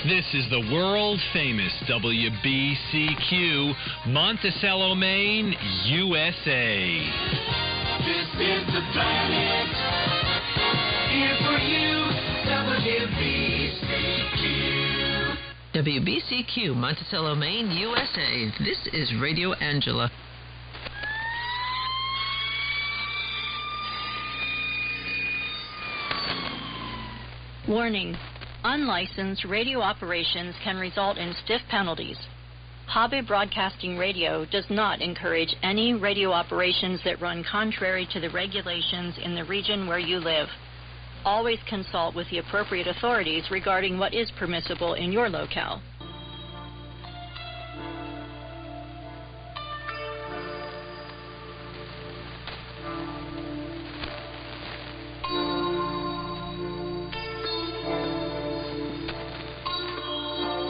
This is the world-famous WBCQ, Monticello, Maine, USA. This is the planet, here for you, WBCQ. WBCQ, Monticello, Maine, USA. This is Radio Angela. Warning. Unlicensed radio operations can result in stiff penalties. Hobby Broadcasting Radio does not encourage any radio operations that run contrary to the regulations in the region where you live. Always consult with the appropriate authorities regarding what is permissible in your locale.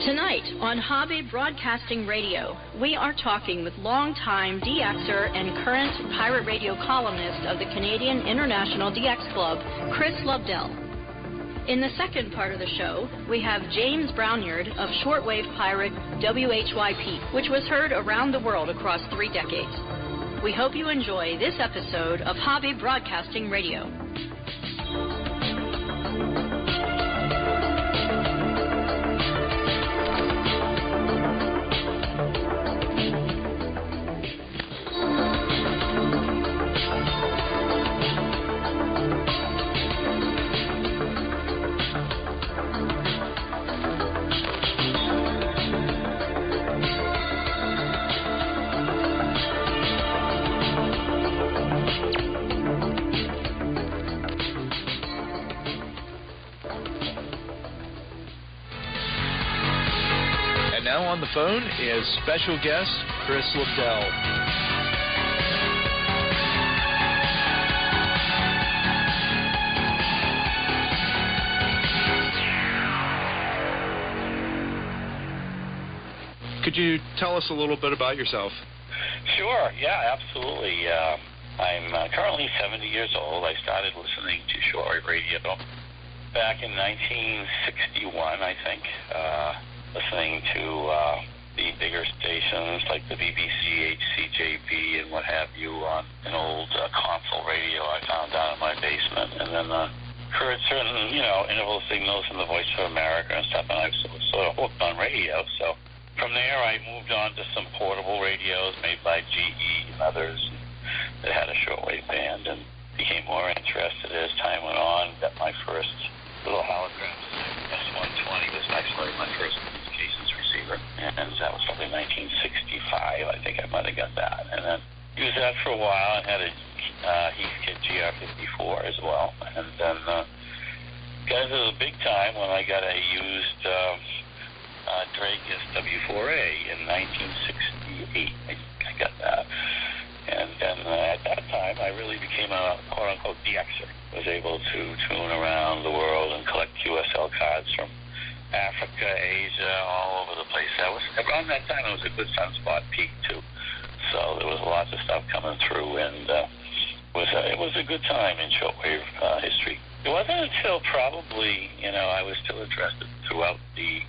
Tonight on Hobby Broadcasting Radio, we are talking with longtime DXer and current pirate radio columnist of the Canadian International DX Club, Chris Lobdell. In the second part of the show, we have James Brownyard of Shortwave pirate WHYP, which was heard around the world across 3 decades. We hope you enjoy this episode of Hobby Broadcasting Radio. On the phone is special guest Chris Lobdell. Could you tell us a little bit about yourself? Sure, yeah, absolutely. I'm currently 70 years old. I started listening to shortwave radio back in 1961, I think. Listening to the bigger stations like the BBC, HCJB, and what have you on an old console radio I found down in my basement, and then heard certain, interval signals in the Voice of America and stuff, and I was sort of hooked on radio. So from there, I moved on to some portable radios made by GE and others that had a shortwave band, and became more interested as time went on. Got my first little hologram S120 was actually my first communications receiver, and that was probably 1965. I think I might have got that, and then used that for a while and had a Heathkit GR54 as well, and then got into the big time when I got a used Dragis W4A in 1968. I got that. And then at that time, I really became a quote-unquote DXer. Was able to tune around the world and collect QSL cards from Africa, Asia, all over the place. Around that time, it was a good sunspot peak, too. So there was lots of stuff coming through, and it was a good time in shortwave history. It wasn't until probably, I was still interested throughout the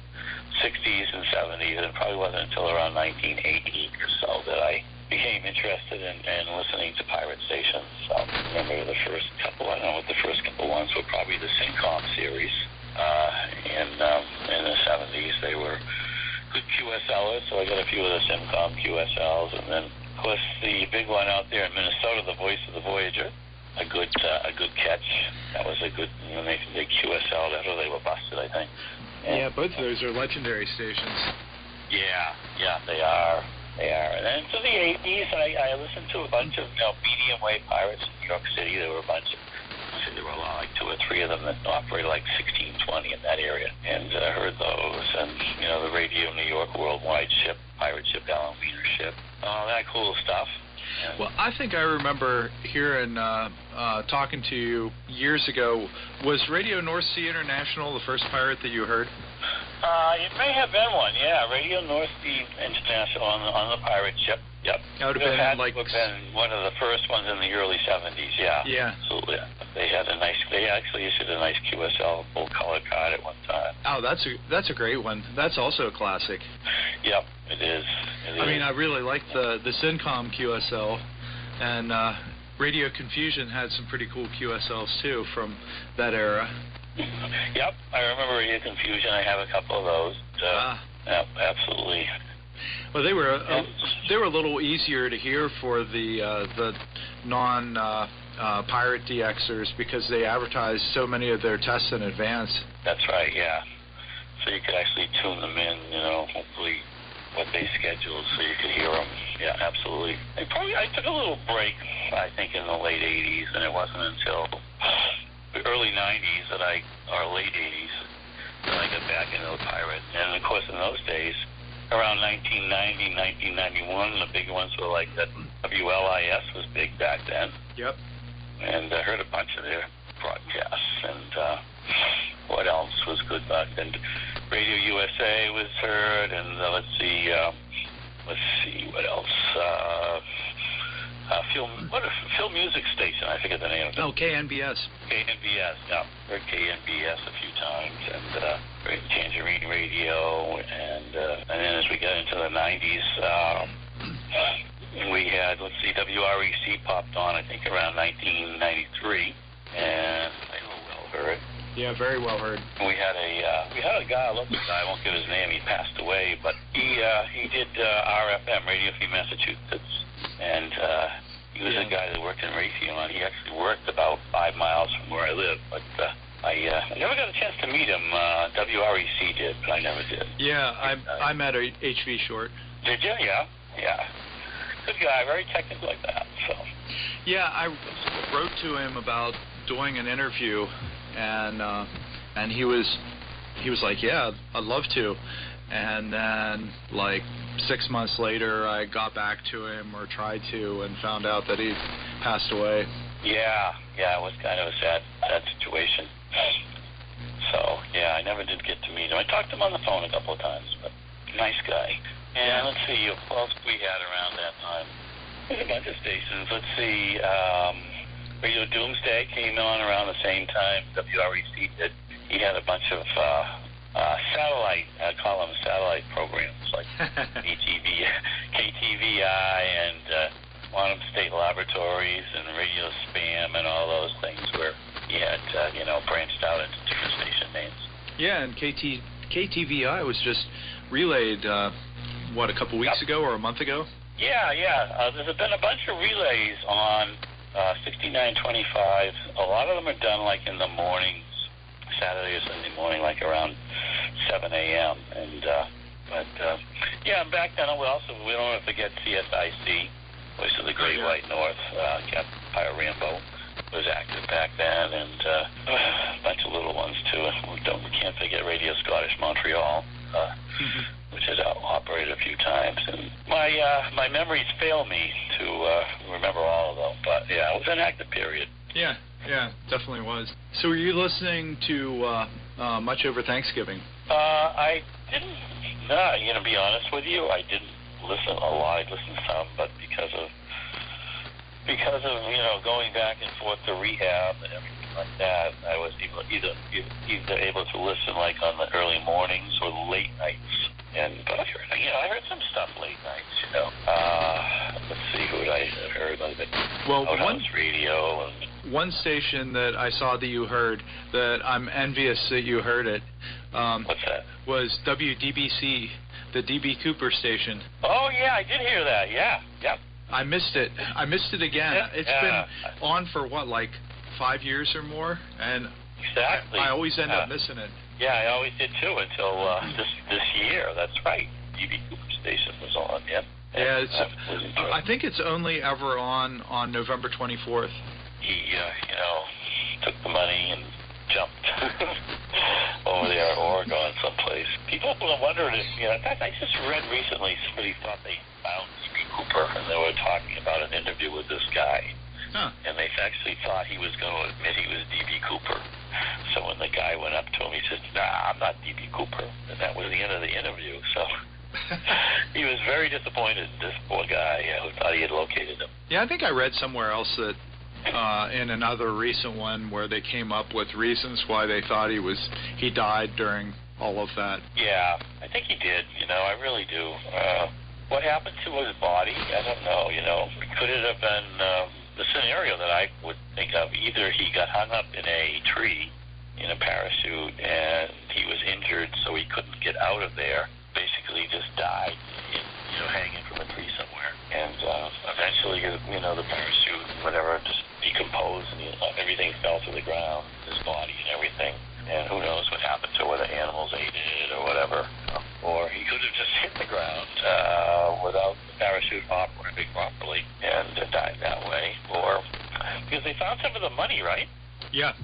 60s and 70s, and it probably wasn't until around 1980 or so that I became interested in listening to pirate stations. So I remember the first couple ones were probably the Syncom series. In the 70s, they were good QSLers, so I got a few of the Syncom QSLs, and then, of course, the big one out there in Minnesota, the Voice of the Voyager, a good catch. That was a good, they QSL'd after they were busted, I think. Yeah, both of those are legendary stations. Yeah, they are. And then to the 80s, I listened to a bunch of medium wave pirates in New York City. There were a bunch of, there were like 2 or 3 of them that operated like 1620 in that area, and I heard those, and the Radio New York Worldwide ship, pirate ship, Alan Wiener ship, all that cool stuff. Well, I think I remember hearing, talking to you years ago. Was Radio North Sea International the first pirate that you heard? It may have been one, yeah. Radio North Sea International on the pirate ship. Yep. That would have been like been one of the first ones in the early 70s. Yeah. Yeah. Absolutely. They actually issued a nice QSL full color card at one time. Oh, that's a great one. That's also a classic. Yep, it is. I mean, I really like the Syncom QSL, and Radio Confusion had some pretty cool QSLs too from that era. Yep, I remember Radio Confusion. I have a couple of those. Yep, absolutely. Well, they were a little easier to hear for the non pirate DXers because they advertised so many of their tests in advance. That's right. Yeah. So you could actually tune them in. Hopefully what they scheduled so you could hear them. Yeah, absolutely. I took a little break, I think, in the late 80s, and it wasn't until the early 90s or late 80s that I got back into the pirate. And, of course, in those days, around 1990, 1991, the big ones were like that WLIS was big back then. Yep. And I heard a bunch of their broadcasts. And what else was good back then? Radio USA was heard, and let's see what else. Phil Music Station, I forget the name of it. Oh, KNBS. KNBS, yeah. Heard KNBS a few times, and heard Tangerine Radio, and then as we got into the 90s, we had, WREC popped on, I think, around 1993, and they were well heard. Yeah, very well heard. We had a guy, a local guy, I won't give his name, he passed away, but he did RFM, Radio Free Massachusetts, and he was a guy that worked in Raytheon. He actually worked about 5 miles from where I live, but I never got a chance to meet him. WREC did, but I never did. Yeah, I met HV Short. Did you? Yeah. Good guy, very technical like that. So. Yeah, I wrote to him about doing an interview, and he was like, yeah, I'd love to. And then, 6 months later, I got back to him, or tried to, and found out that he passed away. Yeah, it was kind of a sad situation. So, yeah, I never did get to meet him. I talked to him on the phone a couple of times, but nice guy. And let's see, what else we had around that time? There's a bunch of stations. Let's see, Radio Doomsday came on around the same time WREC did. He had a bunch of satellite, I call them satellite programs, like KTVI and Quantum State Laboratories and Radio Spam and all those things where he had, branched out into different station names. Yeah, and KTVI was just relayed, a couple weeks ago or a month ago? Yeah. There's been a bunch of relays on 6925. A lot of them are done in the mornings, Saturday or Sunday morning, around 7 a.m. And back then we don't forget CSIC, Voice of the Great White North. Captain Pyre Rambo was active back then, and a bunch of little ones too. We can't forget Radio Scottish Montreal, which has operated a few times. And my memories fail me to remember all of them, but yeah, it was an active period. Yeah, definitely was. So were you listening to much over Thanksgiving? I didn't, to be honest with you, I didn't listen a lot. I listened some, but because of going back and forth to rehab and everything like that, I was either able to listen on the early mornings or late nights. But I heard some stuff late nights. Let's see who I heard. Well, Outhouse Radio. One station that I saw that you heard that I'm envious that you heard it. What's that? Was WDBC, the DB Cooper station. Oh yeah, I did hear that. Yeah. I missed it again. Yeah, it's been on for 5 years or more, and exactly. I always end up missing it. Yeah, I always did too until this year. That's right. DB Cooper station was on. Yeah. Yeah, I think it's only ever on November 24th. He, took the money and jumped over there in Oregon someplace. People were wondering if, in fact, I just read recently somebody thought they found DB Cooper, and they were talking about an interview with this guy. Huh. And they actually thought he was going to admit he was DB Cooper. So when the guy went up to him, he said, "Nah, I'm not DB Cooper." And that end of the interview. So he was very disappointed, this poor guy who thought he had located him. Yeah, I think I read somewhere else that in another recent one where they came up with reasons why they thought he died during all of that. Yeah, I think he did. I really do. What happened to his body? I don't know. Could it have been the scenario that I would think of? Either he got hung up in a tree in a parachute and he was injured, so he couldn't get out of there. Basically, just died, hanging from a tree somewhere. And eventually, the parachute, whatever, just decomposed and everything fell to the ground, his body and everything. And who knows what happened to it, whether animals ate it or whatever. Or he could have just hit the ground without the parachute operating properly and died that way. Or because they found some of the money, right? Yeah.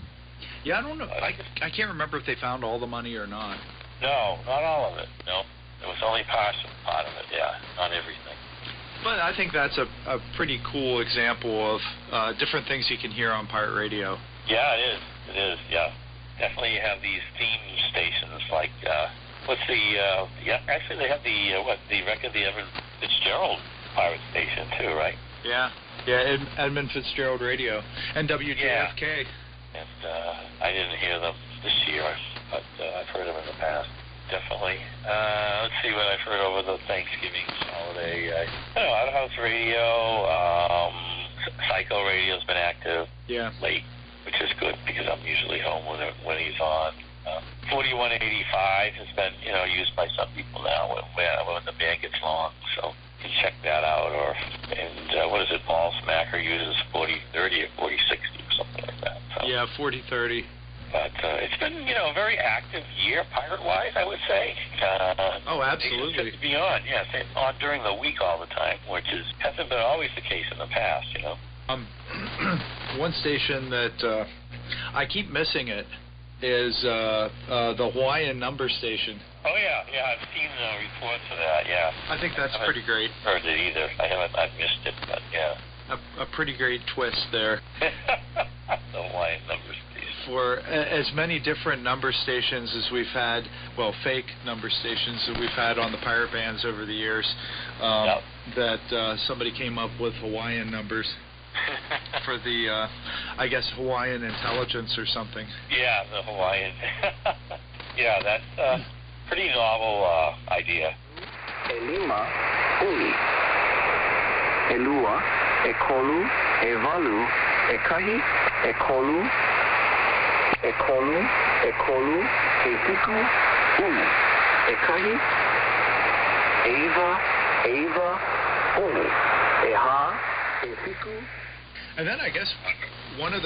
Yeah, I don't know. I can't remember if they found all the money or not. No, not all of it. No. It was only part of it, yeah, not everything. But I think that's a pretty cool example of different things you can hear on pirate radio. Yeah, it is. It is, yeah. Definitely you have these theme stations like, actually they have the record, the Edmund Fitzgerald pirate station too, right? Yeah. Yeah, Edmund Fitzgerald Radio and WJFK. Yeah. And I didn't hear them this year, but I've heard them in the past. Definitely. Let's see what I've heard over the Thanksgiving holiday. Outhouse Radio, Psycho Radio's been active late, which is good because I'm usually home when he's on. 4185 has been, used by some people now when the band gets long, so you can check that out. And what is it? Paul Smacker uses 4030 or 4060 or something like that. So. Yeah, 4030. But it's been, a very active year, pirate-wise, I would say. Oh, absolutely. It's beyond, yes, on during the week all the time, which hasn't been always the case in the past, One station that I keep missing it is the Hawaiian number station. Oh, yeah, I've seen reports of that, yeah. I think that's pretty great. Heard it either. I've missed it, but yeah. A pretty great twist there. The Hawaiian number station. For as many different number stations as we've had, fake number stations that we've had on the pirate bands over the years, that somebody came up with Hawaiian numbers for the, I guess, Hawaiian intelligence or something. Yeah, the Hawaiian. Yeah, that's pretty novel idea. Elima, ui. Elua, ekolu, evalu, ekahi, ekolu, ekolu, kepiku, ui. Ekahi, eva, ui. Eha, kepiku. And then I guess one of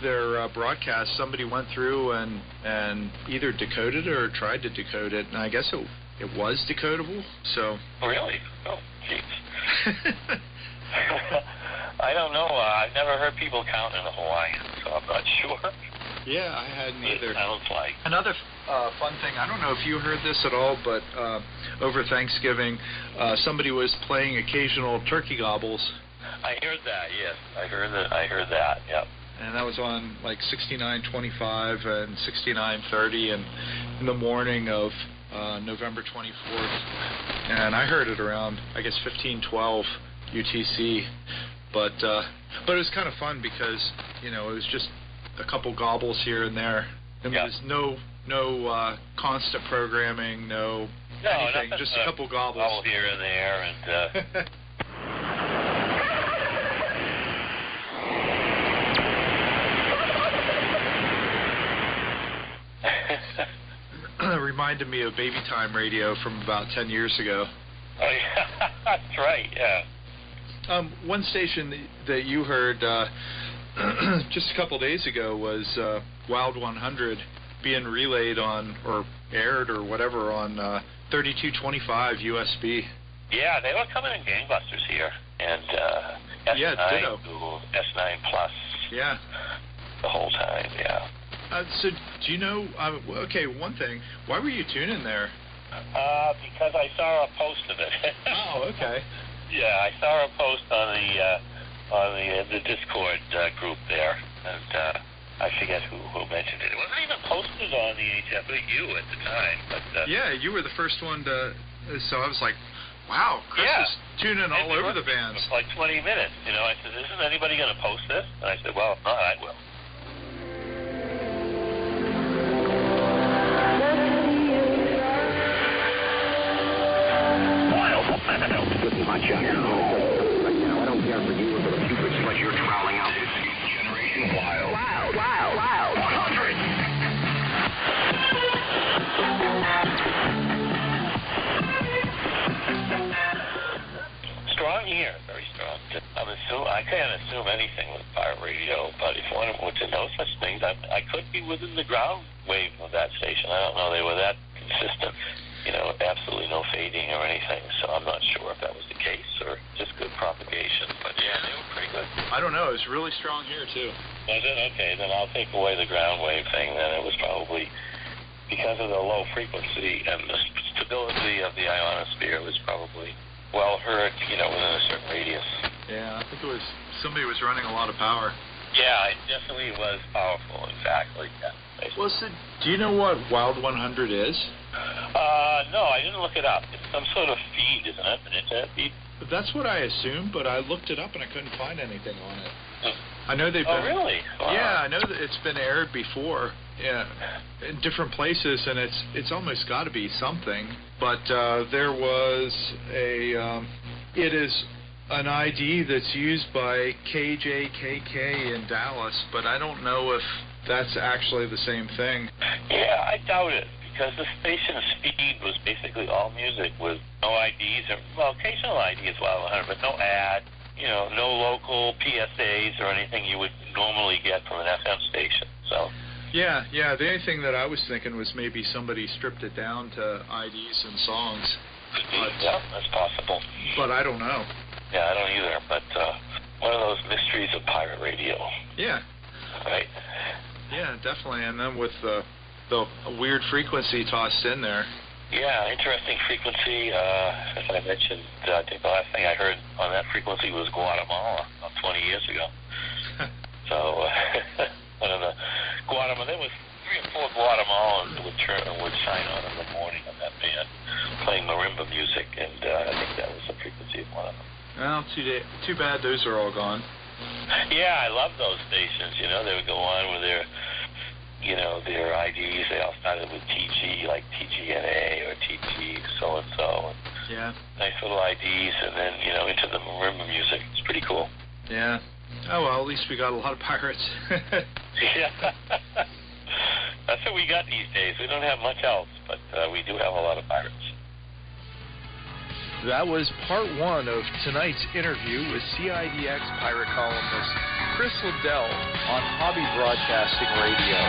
their broadcasts, somebody went through and either decoded it or tried to decode it, and I guess it was decodable. So. Really? Oh, jeez. I don't know. I've never heard people count in Hawaiian, so I'm not sure. Yeah, I hadn't either. It sounds like. Another fun thing, I don't know if you heard this at all, but over Thanksgiving, somebody was playing occasional turkey gobbles. I heard that, yes. I heard that, yep. And that was on like 6925 and 6930 and in the morning of November 24th. And I heard it around, I guess, 1512 UTC. But it was kind of fun because, it was just a couple gobbles here and there. And there was no constant programming, no anything, just a couple gobbles. All here and there, and... Reminded me of Baby Time Radio from about 10 years ago. Oh, yeah, that's right, yeah. One station that you heard just a couple days ago was Wild 100 being relayed on, or aired or whatever, on 3225 USB. Yeah, they were coming in gangbusters here. And ditto. S9 Plus. Yeah. The whole time, yeah. So, do you know, one thing, why were you tuning there? Because I saw a post of it. Oh, okay. Yeah, I saw a post on the Discord group there, and I forget who mentioned it. It wasn't even posted on the HFU at the time. But yeah, you were the first one to. So I was like, wow, Chris is tuning all over the bands. For like 20 minutes. You know, I said, isn't anybody going to post this? And I said, well, if not, I will. Listen, my check. Right now, I don't care for you or for the future slut you're troweling out. Generation Wild. Wild. 100. Strong here, very strong. I can't assume anything with pirate radio, but if one were to know such things, I could be within the ground wave of that station. I don't know they were that consistent. You know, absolutely no fading or anything, so I'm not sure if that was the case or just good propagation. But yeah, they were pretty good. I don't know. It was really strong here, too. Was it? Okay, then I'll take away the ground wave thing. Then it was probably because of the low frequency and the stability of the ionosphere was probably well heard, you know, within a certain radius. Yeah, I think it was somebody was running a lot of power. Yeah, it definitely was powerful, in fact. Like, yeah, well, so do you know what Wild 100 is? No, I didn't look it up. It's some sort of feed, isn't it? An internet feed? That's what I assumed, but I looked it up and I couldn't find anything on it. I know they've been... Oh, really? Wow. Yeah, I know that it's been aired before in different places, and it's almost got to be something. But there was a... it is an ID that's used by KJKK in Dallas, but I don't know if that's actually the same thing. Yeah, I doubt it. Because the station's speed was basically all music with no IDs, or, well, occasional ID as well, but no ad, you know, no local PSAs or anything you would normally get from an FM station. So. Yeah. The only thing that I was thinking was maybe somebody stripped it down to IDs and songs. Yeah, that's possible. But I don't know. Yeah, I don't either. But one of those mysteries of pirate radio. Yeah. Right. Yeah, definitely. And then with the weird frequency tossed in there. Yeah, interesting frequency. As I mentioned, I think the last thing I heard on that frequency was Guatemala about 20 years ago. So one of the Guatemala, there was 3 or 4 Guatemalans that would shine on in the morning on that band, playing marimba music, and I think that was the frequency of one of them. Well, too bad those are all gone. Yeah, I love those stations. You know, they would go on with their IDs. They all started with TG, like TGNA or TG so-and-so. Yeah. Nice little IDs, and then, you know, into the marimba music. It's pretty cool. Yeah. Oh, well, at least we got a lot of pirates. Yeah. That's what we got these days. We don't have much else, but we do have a lot of pirates. That was part 1 of tonight's interview with CIDX pirate columnist Chris Lobdell on Hobby Broadcasting Radio.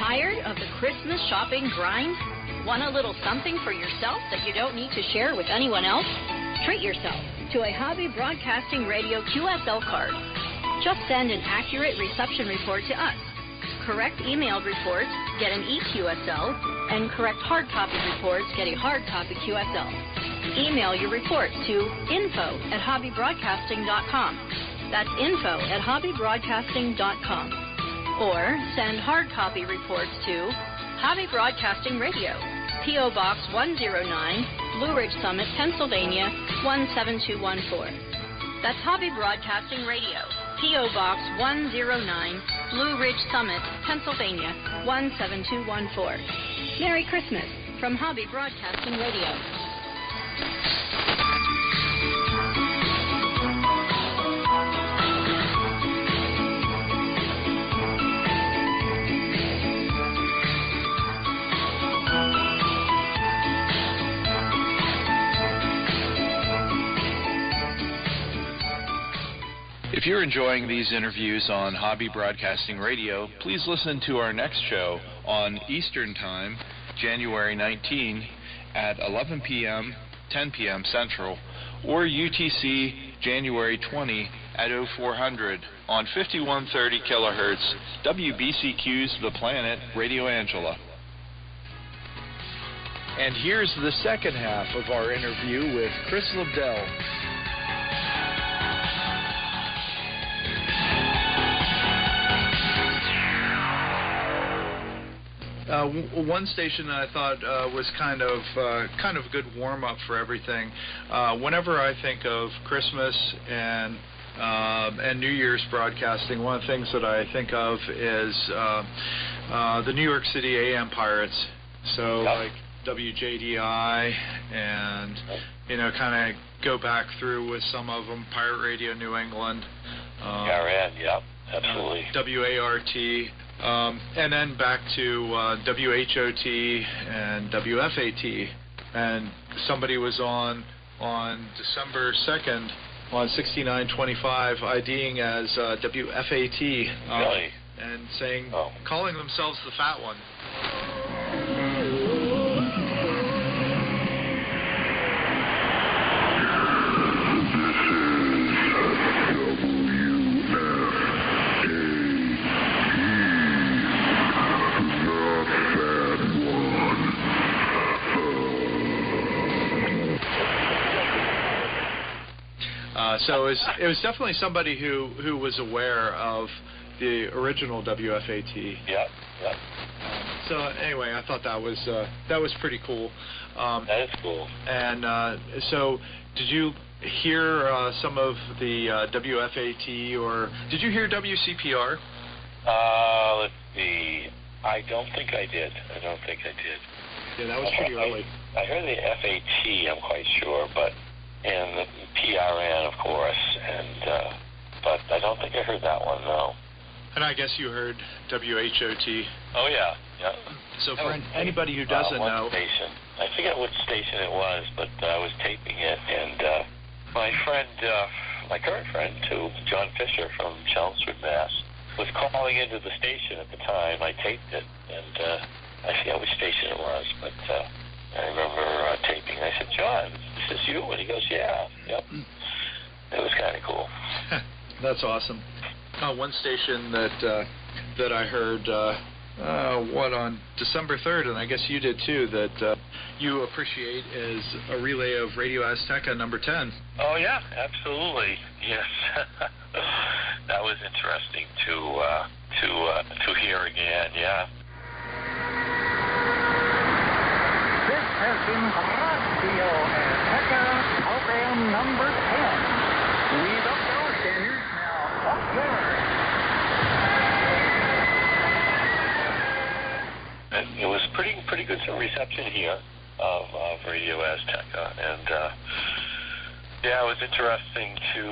Tired of the Christmas shopping grind? Want a little something for yourself that you don't need to share with anyone else? Treat yourself to a Hobby Broadcasting Radio QSL card. Just send an accurate reception report to us. Correct emailed reports get an eQSL, and correct hard copy reports get a hard copy QSL. Email your report to info@hobbybroadcasting.com. That's info@hobbybroadcasting.com. Or send hard copy reports to Hobby Broadcasting Radio, P.O. Box 109, Blue Ridge Summit, Pennsylvania, 17214. That's Hobby Broadcasting Radio, P.O. Box 109, Blue Ridge Summit, Pennsylvania, 17214. Merry Christmas from Hobby Broadcasting Radio. If you're enjoying these interviews on Hobby Broadcasting Radio, please listen to our next show on Eastern Time, January 19 at 11 p.m., 10 p.m. Central, or UTC January 20 at 0400 on 5130 kilohertz. WBCQ's The Planet, Radio Angela. And here's the second half of our interview with Chris Lobdell. One station that I thought was kind of a good warm-up for everything. Whenever I think of Christmas and New Year's broadcasting, one of the things that I think of is the New York City AM Pirates. So like WJDI and, kind of go back through with some of them, Pirate Radio New England. Absolutely. WART. And then back to WHOT and WFAT. And somebody was on December 2nd on 6925 IDing as WFAT. Really? And saying, calling themselves the Fat One. So it was definitely somebody who was aware of the original WFAT. Yep. So anyway, I thought that was pretty cool. That is cool. And so, did you hear some of the WFAT, or did you hear WCPR? Let's see. I don't think I did. Yeah, that was pretty early. I heard the FAT, I'm quite sure, and the PRN, of course, but I don't think I heard that one, no. And I guess you heard WHOT. Oh, yeah. So for anybody who doesn't know... station. I forget which station it was, but I was taping it, and my current friend, too, John Fisher from Chelmsford, Mass., was calling into the station at the time. I taped it, and I forget which station it was, but I remember taping. I said, John, is this you? And he goes, yeah. Yep. It was kind of cool. That's awesome. One station that I heard, on December 3rd, and I guess you did too, that you appreciate is a relay of Radio Azteca number 10. Oh, yeah, absolutely. Yes. That was interesting to hear again, yeah. This has been Radio Azteca program number 10. We've upped our standards, now up yours. And it was pretty good reception here of Radio Azteca, and it was interesting to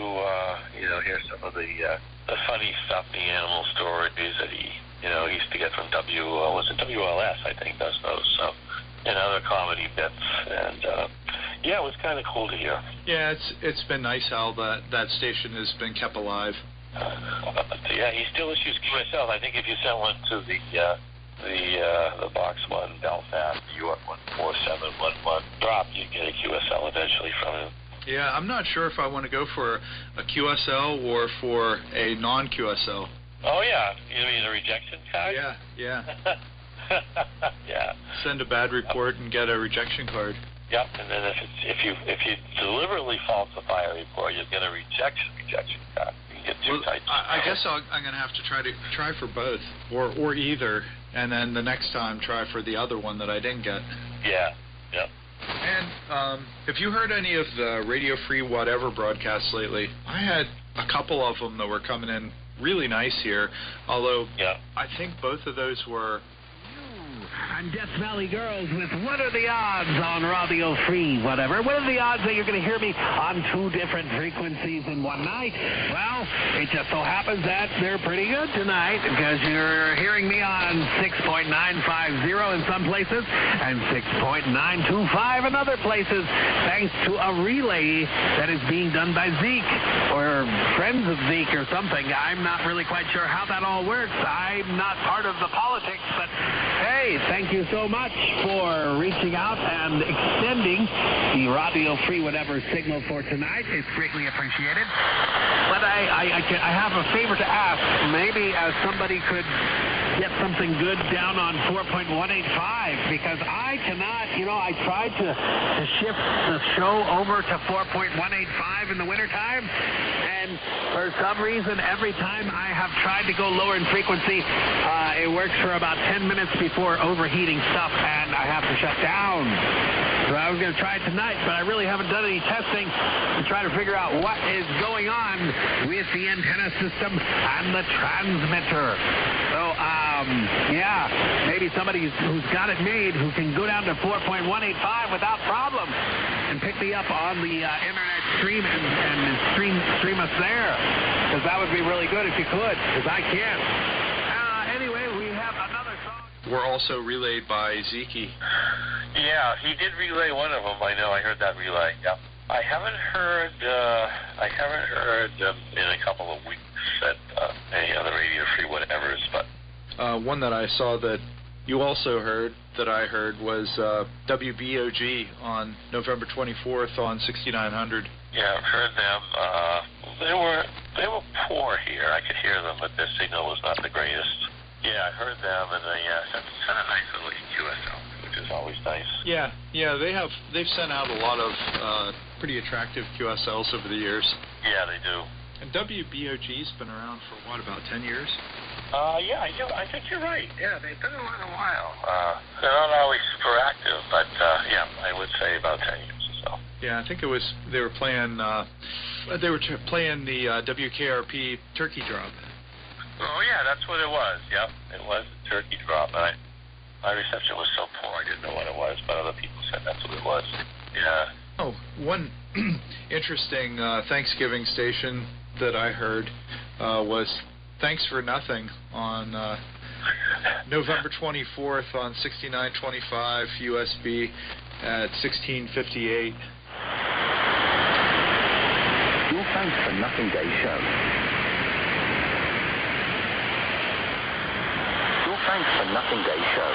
hear some of the funny stuff, the animal stories that he used to get from WLS, I think, does those. So, and other comedy bits, and it was kind of cool to hear. Yeah, it's been nice how that station has been kept alive. He still issues QSL. I think if you sent one to the box one, Belfast, New York 14711 drop, you get a QSL eventually from him. Yeah, I'm not sure if I want to go for a QSL or for a non-QSL. Oh yeah, you mean a rejection card? Yeah. Yeah. Send a bad report and get a rejection card. Yep, and then if you deliberately falsify a report, you'll get a rejection card. You get two types. I guess I'm going to have to try for both, or either, and then the next time try for the other one that I didn't get. Yeah. Yep. And have you heard any of the Radio Free Whatever broadcasts lately? I had a couple of them that were coming in really nice here, although I think both of those were... I'm Death Valley Girls with What Are the Odds on Radio Free Whatever. What are the odds that you're going to hear me on two different frequencies in one night? Well, it just so happens that they're pretty good tonight because you're hearing me on 6.950 in some places and 6.925 in other places, thanks to a relay that is being done by Zeke or friends of Zeke or something. I'm not really quite sure how that all works. I'm not part of the politics, but hey, Okay, thank you so much for reaching out and extending the Radio Free Whatever signal for tonight. It's greatly appreciated. But I have a favor to ask. Maybe somebody could get something good down on 4.185, because I cannot, I tried to shift the show over to 4.185 in the wintertime, and for some reason, every time I have tried to go lower in frequency, it works for about 10 minutes before overheating stuff, and I have to shut down. So I was going to try it tonight, but I really haven't done any testing to try to figure out what is going on with the antenna system and the transmitter. So, maybe somebody who's got it made who can go down to 4.185 without problem and pick me up on the internet stream and stream us there, because that would be really good if you could, because I can't. Anyway, we have another song. We're also relayed by Zeke. Yeah, he did relay one of them. I know. I heard that relay. Yeah. I haven't heard in a couple of weeks at any other Radio Free Whatevers, but one that I saw that you also heard that I heard was WBOG on November 24th on 6900. Yeah, I've heard them. They were poor here. I could hear them, but their signal was not the greatest. Yeah, I heard them, and they sent a nice little QSL, which is always nice. Yeah, they've sent out a lot of pretty attractive QSLs over the years. Yeah, they do. And WBOG's been around for about 10 years. Yeah, I think you're right. Yeah, they've been around a while. They're not always super active, but yeah, I would say about 10 years or so. Yeah, I think they were playing the WKRP turkey drop. Oh yeah, that's what it was. Yep, it was a turkey drop. And my reception was so poor, I didn't know what it was, but other people said that's what it was. Yeah. Oh, one interesting Thanksgiving station that I heard was Thanks for Nothing on November 24th on 6925 USB at 1658. Your Thanks for Nothing Day show. Your Thanks for Nothing Day show.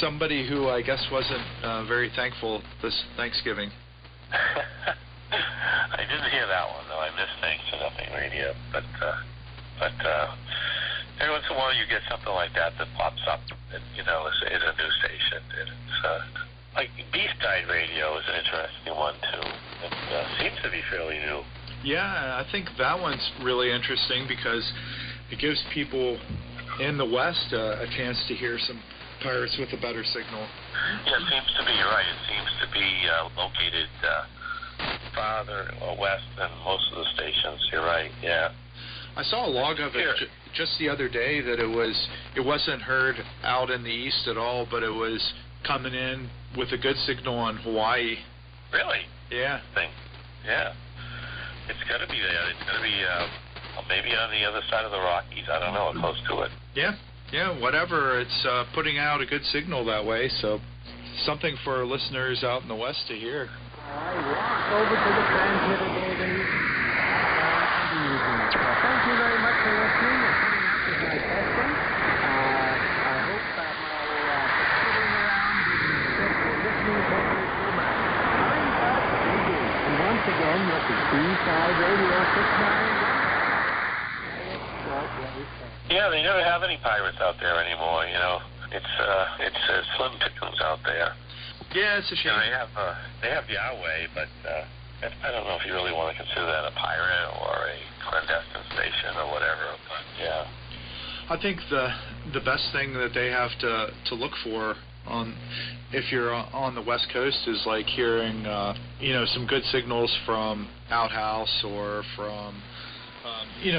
Somebody who I guess wasn't very thankful this Thanksgiving. I didn't hear that one, though. I missed Thanks for Nothing Radio. But every once in a while you get something like that pops up that, is a new station. And it's, like Beefside Radio is an interesting one, too. It seems to be fairly new. Yeah, I think that one's really interesting because it gives people in the West a chance to hear some pirates with a better signal. Yeah, it seems to be, you're right. It seems to be located farther west than most of the stations. You're right, yeah. I saw a log of it just the other day that it wasn't heard out in the east at all, but it was coming in with a good signal on Hawaii. Really? Yeah. Yeah. It's got to be there. It's got to be maybe on the other side of the Rockies. I don't know, close to it. Yeah, whatever. It's putting out a good signal that way, so something for our listeners out in the West to hear. I walk over to the transmitter building. Thank you very much for listening and putting up with my testing. I hope that my sitting around listening to too much. I'm Bud Higgins, and once again, this is B-Side Radio 691. Yeah, they never have any pirates out there anymore, It's slim pickings out there. Yeah, it's a shame. They have Yahweh, but I don't know if you really want to consider that a pirate or a clandestine station or whatever. But yeah, I think the best thing that they have to look for if you're on the West Coast is like hearing some good signals from Outhouse or from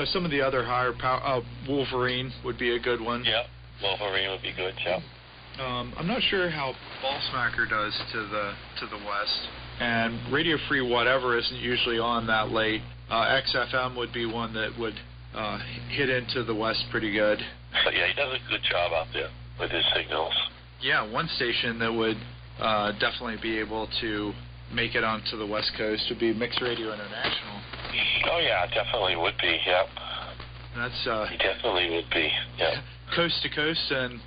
some of the other higher power. Wolverine would be a good one. Yeah, Wolverine would be good. Yeah. I'm not sure how Ballsmacker does to the west, and Radio Free Whatever isn't usually on that late. XFM would be one that would hit into the west pretty good. So yeah, he does a good job out there with his signals. Yeah, one station that would definitely be able to make it onto the West Coast would be Mix Radio International. Oh yeah, definitely would be. Yep. That's He definitely would be. Yeah. Coast to coast and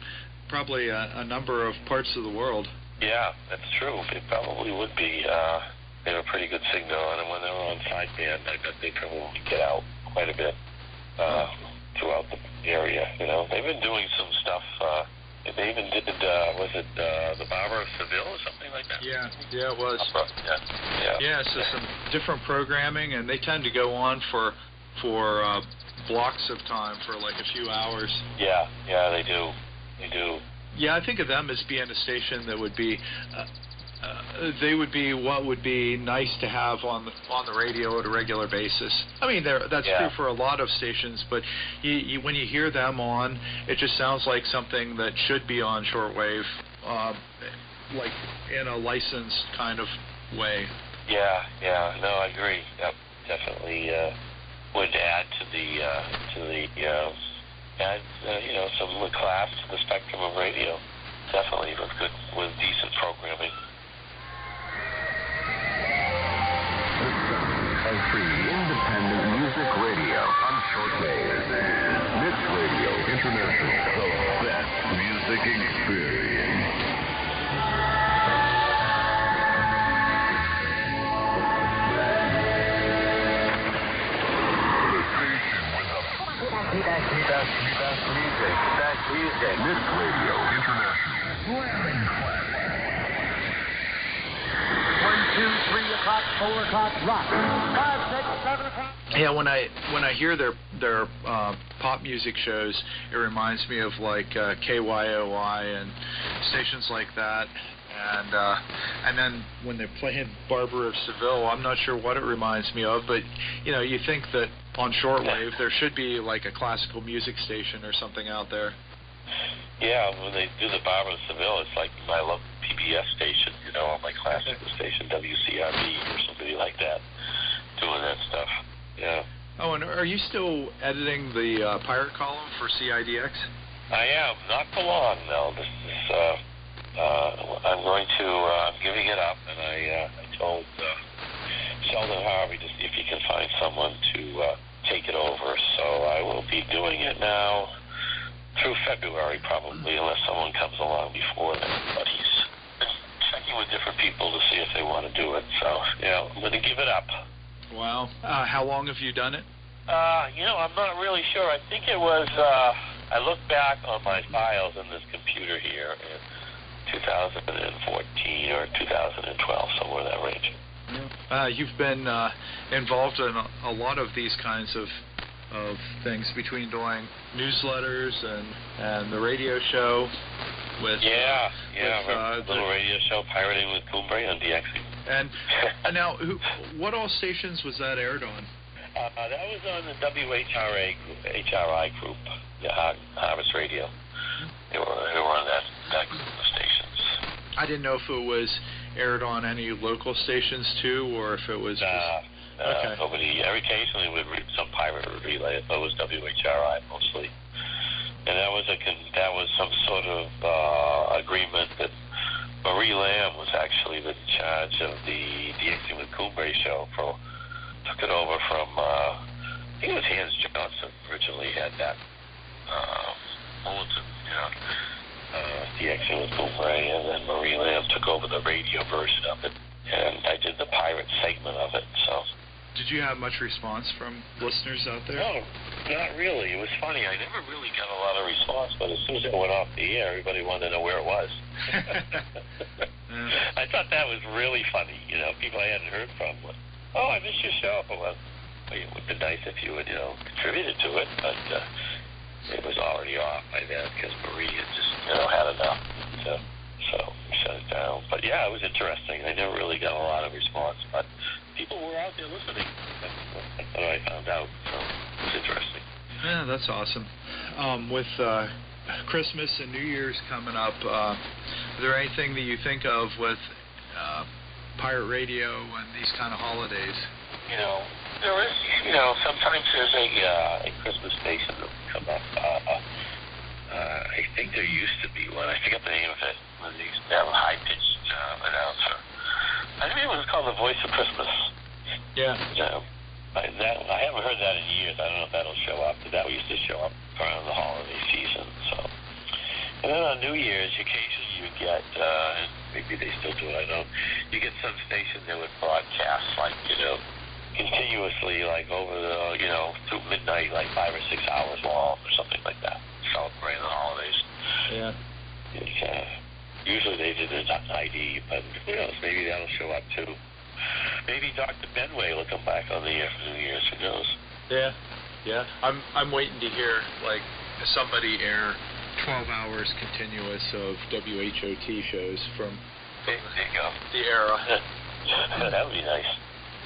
probably a number of parts of the world. Yeah, that's true. It probably would be. They have a pretty good signal, and when they were on sideband, I bet they probably get out quite a bit throughout the area. You know, they've been doing some stuff. They even did, was it the Barber of Seville or something like that? Yeah, it was. Yeah. So some different programming, and they tend to go on for blocks of time for like a few hours. Yeah, they do. Yeah, I think of them as being a station that would be, they would be what would be nice to have on the radio at a regular basis. I mean, that's true for a lot of stations, but when you hear them on, it just sounds like something that should be on shortwave, like in a licensed kind of way. Yeah, no, I agree. Yep, definitely would add to the some class to the spectrum of radio. Definitely with decent programming. Of free independent music radio on shortwave. Mix Radio International, the best music experience. Best music. Mix Radio International. Blaring classic. 1, 2, 3 o'clock, 4 o'clock, rock. 5, 6, 7 o'clock. Yeah, when I hear their pop music shows, it reminds me of like KYOI and stations like that. And then when they're playing Barber of Seville, I'm not sure what it reminds me of, but you think that on shortwave there should be like a classical music station or something out there. Yeah, when they do the Barber of Seville, it's like my love PBS station, on my classical station, WCRB or somebody like that, doing that stuff. Yeah. Oh, and are you still editing the pirate column for CIDX? I am, not for long though. This is I'm giving it up, and I told Sheldon Harvey to see if he can find someone to take it over. So I will be doing it now through February probably, unless someone comes along before then. But he's checking with different people to see if they want to do it. So I'm going to give it up. Wow. How long have you done it? I'm not really sure. I think it was. I look back on my files in this computer here. 2014 or 2012, somewhere in that range. You've been involved in a lot of these kinds of things, between doing newsletters and the radio show with little radio show Pirating with Cumbre on DEC. And now, what all stations was that aired on? That was on the WHRI group, the Harvest Radio. They were on that group of stations. I didn't know if it was aired on any local stations too, or if it was. Okay. Nobody. Occasionally would read some pirate relay. It was WHRI mostly, and that was some sort of agreement that Marie Lamb was actually in charge of the DEC with Cumbre show. Took it over from I think it was Hans Johnson originally had that bulletin. DEC with Cumbre, and then Marie Lamb took over the radio version of it, and I did the pirate segment of it. So, did you have much response from listeners out there? No, not really. It was funny. I never really got a lot of response, but as soon as it went off the air, everybody wanted to know where it was. I thought that was really funny. People I hadn't heard from. Oh, I missed your show. Well, it would be nice if you would, contributed to it, but. It was already off by then because Marie had just, had enough. So we shut it down. But yeah, it was interesting. I never really got a lot of response, but people were out there listening. That's what I found out. So it was interesting. Yeah, that's awesome. With Christmas and New Year's coming up, is there anything that you think of with pirate radio and these kind of holidays? There is, sometimes there's a Christmas station that will come up. I think there used to be one. I forget the name of it. When they used to have a high-pitched announcer. I think it was called The Voice of Christmas. Yeah. I haven't heard that in years. I don't know if that'll show up, but that used to show up around the holiday season. So, and then on New Year's, occasionally you get, maybe they still do it, I don't know, you get some station that would broadcast, like, continuously, like over the, through midnight, like 5 or 6 hours long or something like that, celebrating the holidays. Yeah. Usually they did it on ID, but who knows, maybe that'll show up too. Maybe Dr. Benway will come back on the air for New Year's, who knows? Yeah. I'm waiting to hear, like, somebody air 12 hours continuous of WHOT shows from there you go. the era. That would be nice.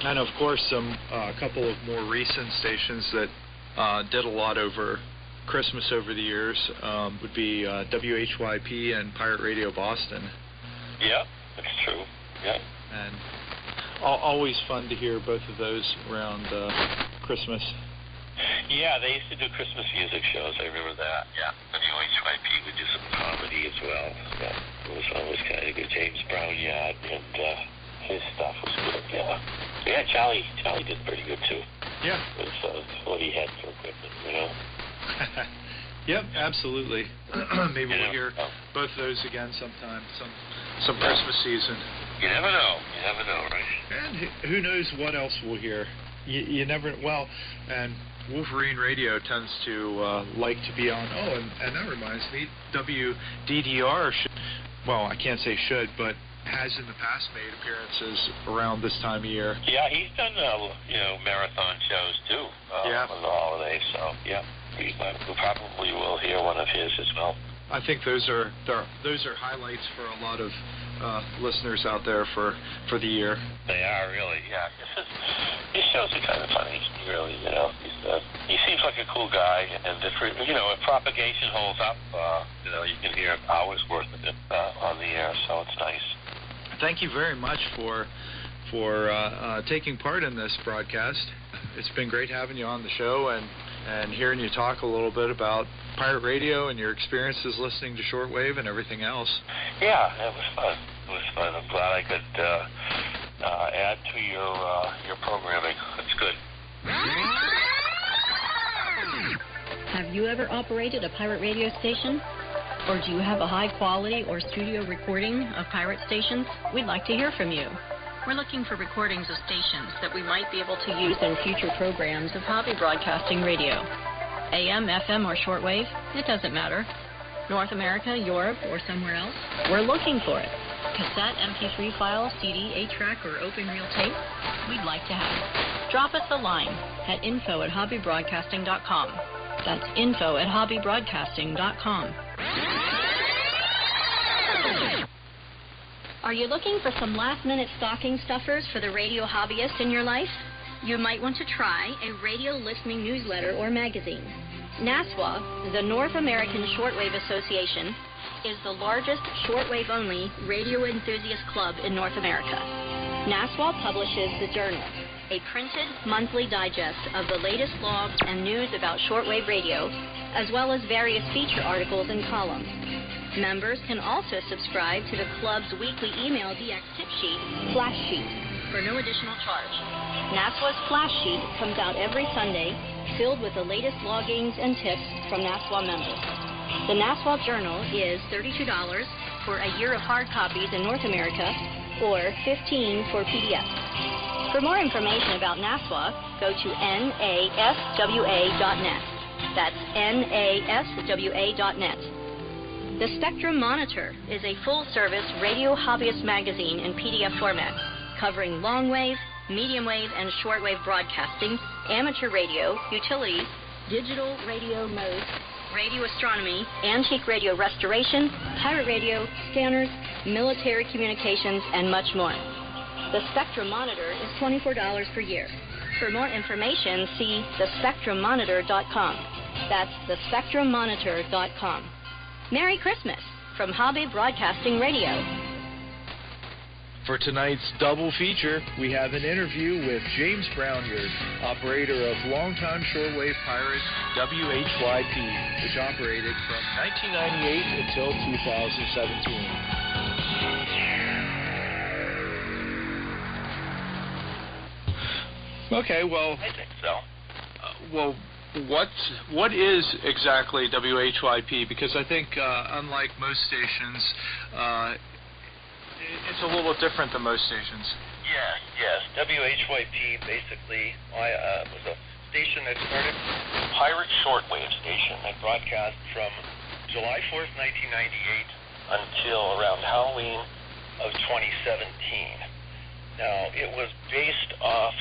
And, of course, a couple of more recent stations that did a lot over Christmas over the years would be WHYP and Pirate Radio Boston. Yeah, that's true. Yeah. And always fun to hear both of those around Christmas. Yeah, they used to do Christmas music shows. I remember that. Yeah. WHYP would do some comedy as well. Yeah. It was always kind of good. James Brownyard and his stuff was good. Yeah. Yeah, Charlie did pretty good too. Yeah. With what he had for equipment, Yep, absolutely. Maybe we'll hear both of those again sometime, some Christmas season. You never know, right? And who knows what else we'll hear. You never, well, and Wolverine Radio tends to like to be on, and that reminds me, WDDR should, well, I can't say should, but has in the past made appearances around this time of year. Yeah, he's done, marathon shows too on the holidays, so, yeah. We probably will hear one of his as well. I think those are highlights for a lot of listeners out there for the year. They are really, yeah. His shows are kind of funny, really. He seems like a cool guy, and if propagation holds up, you can hear hours worth of it on the air, so it's nice. Thank you very much for taking part in this broadcast. It's been great having you on the show and hearing you talk a little bit about pirate radio and your experiences listening to shortwave and everything else. Yeah, it was fun. I'm glad I could add to your programming. That's good. Have you ever operated a pirate radio station? Or do you have a high quality or studio recording of pirate stations? We'd like to hear from you. We're looking for recordings of stations that we might be able to use in future programs of hobby broadcasting radio. AM, FM, or shortwave, it doesn't matter. North America, Europe, or somewhere else, we're looking for it. Cassette, MP3 file, CD, 8-track, or open reel tape, we'd like to have it. Drop us a line at info@hobbybroadcasting.com. That's info@hobbybroadcasting.com. Are you looking for some last-minute stocking stuffers for the radio hobbyist in your life? You might want to try a radio listening newsletter or magazine. NASWA, the North American Shortwave Association, is the largest shortwave-only radio enthusiast club in North America. NASWA publishes The Journal, a printed monthly digest of the latest blogs and news about shortwave radio, as well as various feature articles and columns. Members can also subscribe to the club's weekly email DX tip sheet, Flash Sheet, for no additional charge. NASWA's Flash Sheet comes out every Sunday, filled with the latest loggings and tips from NASWA members. The NASWA Journal is $32 for a year of hard copies in North America, or $15 for PDF. For more information about NASWA, go to naswa.net. That's naswa.net. The Spectrum Monitor is a full-service radio hobbyist magazine in PDF format, covering long-wave, medium-wave, and short-wave broadcasting, amateur radio, utilities, digital radio modes, radio astronomy, antique radio restoration, pirate radio, scanners, military communications, and much more. The Spectrum Monitor is $24 per year. For more information, see thespectrummonitor.com. That's thespectrummonitor.com. Merry Christmas from Hobby Broadcasting Radio. For tonight's double feature, we have an interview with James Brownyard, operator of longtime shortwave pirate WHYP, which operated from 1998 until 2017. Okay, well, I think so. well, what is exactly WHYP? Because I think, unlike most stations, it's a little different than most stations. Yes. WHYP basically was a station that started a pirate shortwave station that broadcast from July 4th, 1998 until around Halloween of 2017. Now, it was based off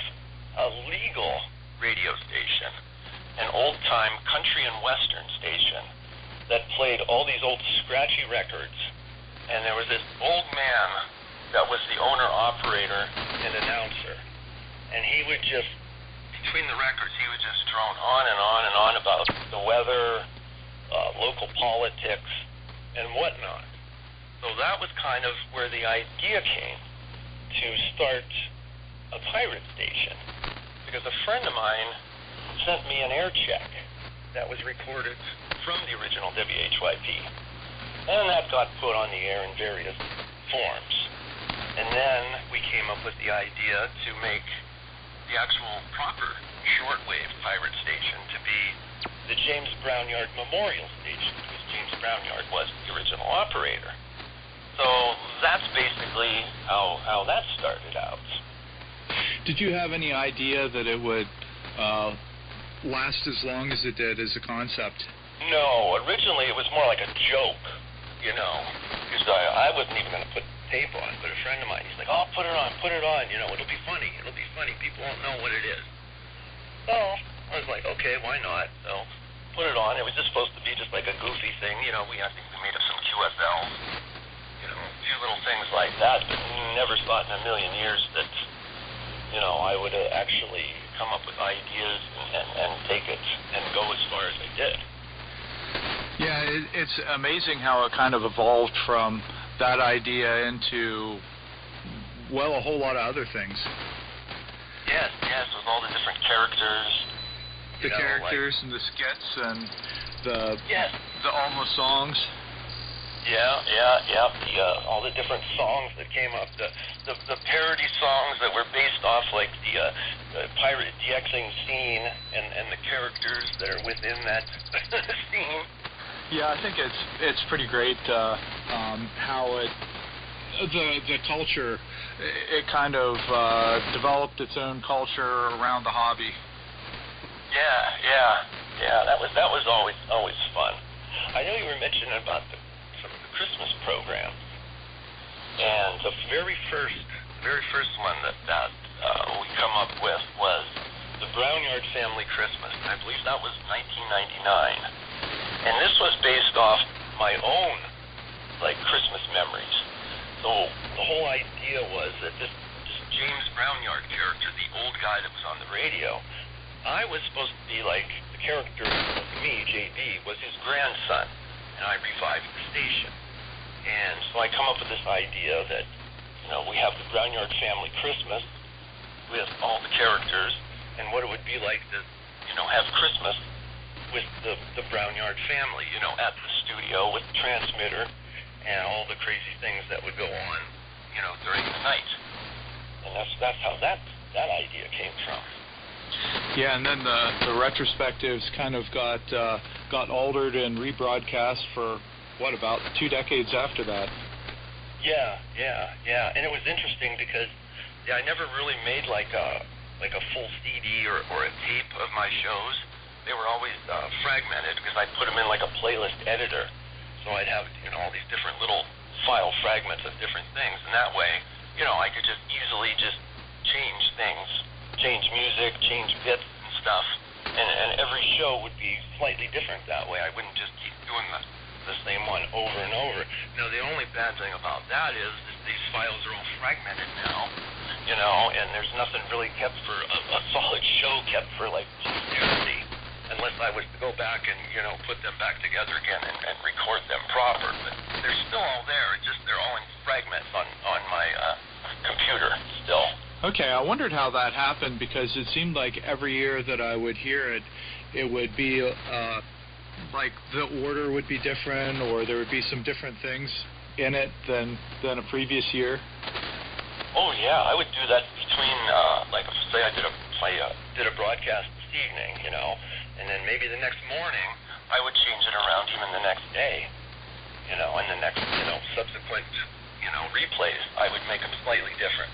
a legal radio station, an old-time country and western station that played all these old scratchy records, and there was this old man that was the owner-operator and announcer, and he would just, between the records, he would just drone on and on and on about the weather, local politics, and whatnot. So that was kind of where the idea came to start a pirate station, because a friend of mine sent me an air check that was recorded from the original WHYP, and that got put on the air in various forms. And then we came up with the idea to make the actual proper shortwave pirate station to be the James Brownyard Memorial Station, because James Brownyard was the original operator. So that's basically how that started out. Did you have any idea that it would last as long as it did as a concept? No, originally it was more like a joke, because I wasn't even going to put tape on, but a friend of mine, he's like, oh, put it on, it'll be funny, people won't know what it is. So I was like, okay, why not? So put it on. It was just supposed to be just like a goofy thing, I think we made up some QSLs, a few little things like that, but never thought in a million years that, I would actually come up with ideas and take it and go as far as I did. Yeah, it's amazing how it kind of evolved from that idea into, well, a whole lot of other things. Yes, with all the different characters. The characters and the skits and the almost songs. All the different songs that came up, the parody songs that were based off like the pirate DXing scene and the characters that are within that scene. Yeah, I think it's pretty great how the culture, it kind of developed its own culture around the hobby. Yeah. That was always fun. I know you were mentioning about some of the Christmas programs, and the very first one that we come up with was the Brownyard Family Christmas. I believe that was 1999, and this was based off my own Christmas memories. So the whole idea was that this James Brownyard character, the old guy that was on the radio, I was supposed to be like the character of me, JB, was his grandson, and I revived the station. And so I come up with this idea that, we have the Brownyard Family Christmas with all the characters, and what it would be like to, have Christmas with the Brownyard family, at the studio with the transmitter and all the crazy things that would go on, during the night. And that's how that idea came from. Yeah, and then the retrospectives kind of got altered and rebroadcast for about 2 decades after that. Yeah. And it was interesting because I never really made like a full CD or a tape of my shows. They were always fragmented because I put them in like a playlist editor. So I'd have all these different little file fragments of different things, and that way, I could just easily change things, change music, change bits and stuff, and every show would be slightly different that way. I wouldn't just keep doing the same one over and over. Now, the only bad thing about that is these files are all fragmented now, and there's nothing really kept for a solid show kept for posterity, unless I was to go back and put them back together again and record them proper. But they're still all there. It's just they're all in fragments on my computer still. Okay, I wondered how that happened, because it seemed like every year that I would hear it, it would be like the order would be different, or there would be some different things in it than a previous year. Oh yeah, I would do that between say I did a if I did a broadcast this evening, you know, and then maybe the next morning I would change it around even the next day, you know, and the next, you know, subsequent, you know, replays, I would make them slightly different.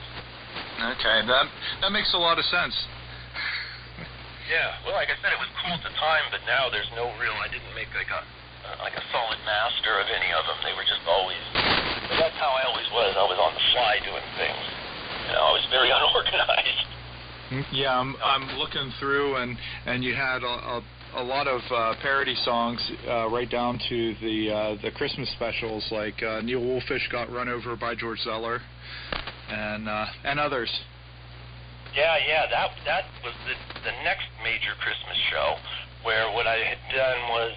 Okay, that makes a lot of sense. Yeah, well, like I said, it was cool at the time, but now there's no real, I didn't make like a solid master of any of them. They were just always, but that's how I always was. I was on the fly doing things. You know, I was very unorganized. Yeah, I'm looking through, and you had a lot of parody songs right down to the Christmas specials, like Neil Wolfish got run over by George Zeller, and others. Yeah, that was the next major Christmas show, where what I had done was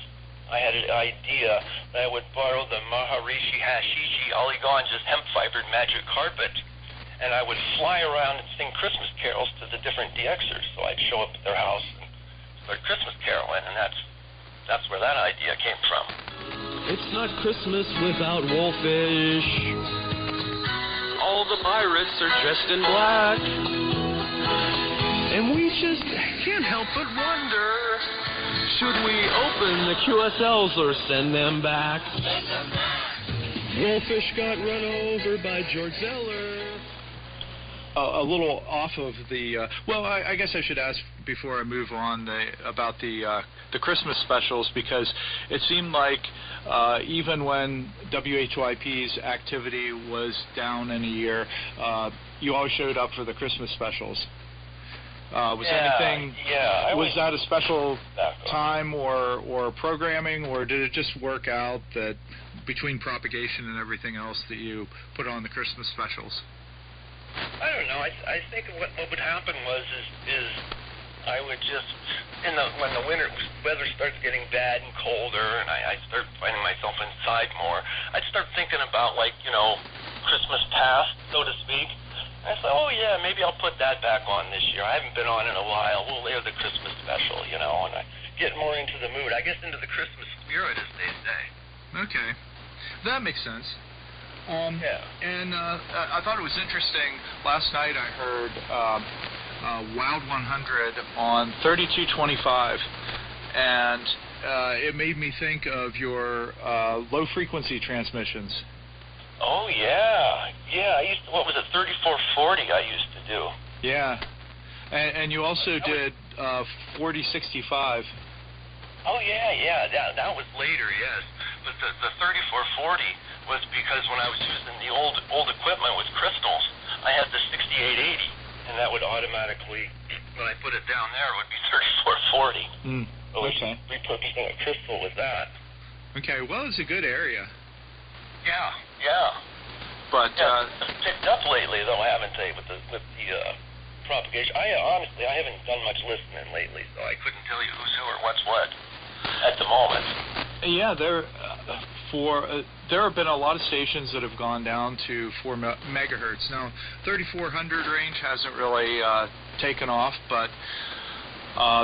I had an idea that I would borrow the Maharishi Hashishi Ali Ganges hemp-fibered magic carpet, and I would fly around and sing Christmas carols to the different DXers. So I'd show up at their house and start Christmas caroling, and that's where that idea came from. It's not Christmas without Wolfish. All the pirates are dressed in black. And we just can't help but wonder, should we open the QSLs or send them back? Wolfish got run over by George Zeller. A little off of the, well, I guess I should ask before I move on about the Christmas specials, because it seemed like even when WHYP's activity was down in a year, you always showed up for the Christmas specials. Was that a special time or programming, or did it just work out that between propagation and everything else that you put on the Christmas specials? I don't know. I think what would happen is I would just when the weather starts getting bad and colder, and I start finding myself inside more, I'd start thinking about, like, you know, Christmas past, so to speak. I said, oh yeah, maybe I'll put that back on this year. I haven't been on in a while. We'll air the Christmas special, you know, and I get more into the mood. I guess into the Christmas spirit, as they say. Okay, that makes sense. And I thought it was interesting. Last night I heard Wild 100 on 3225, and it made me think of your low frequency transmissions. Oh yeah. I used to, what was it, 3440 I used to do. Yeah, and you also did 4065. Oh yeah, that was later, yes. But the 3440 was because when I was using the old equipment with crystals, I had the 6880, and that would automatically, when I put it down there, it would be 3440. Okay. Repurposing a crystal with that. Okay, well, it's a good area. Yeah. But it's picked up lately, though, haven't they, with the propagation? Honestly, I haven't done much listening lately, so I couldn't tell you who's who or what's what at the moment. Yeah, there have been a lot of stations that have gone down to 4 megahertz. Now, 3400 range hasn't really taken off, but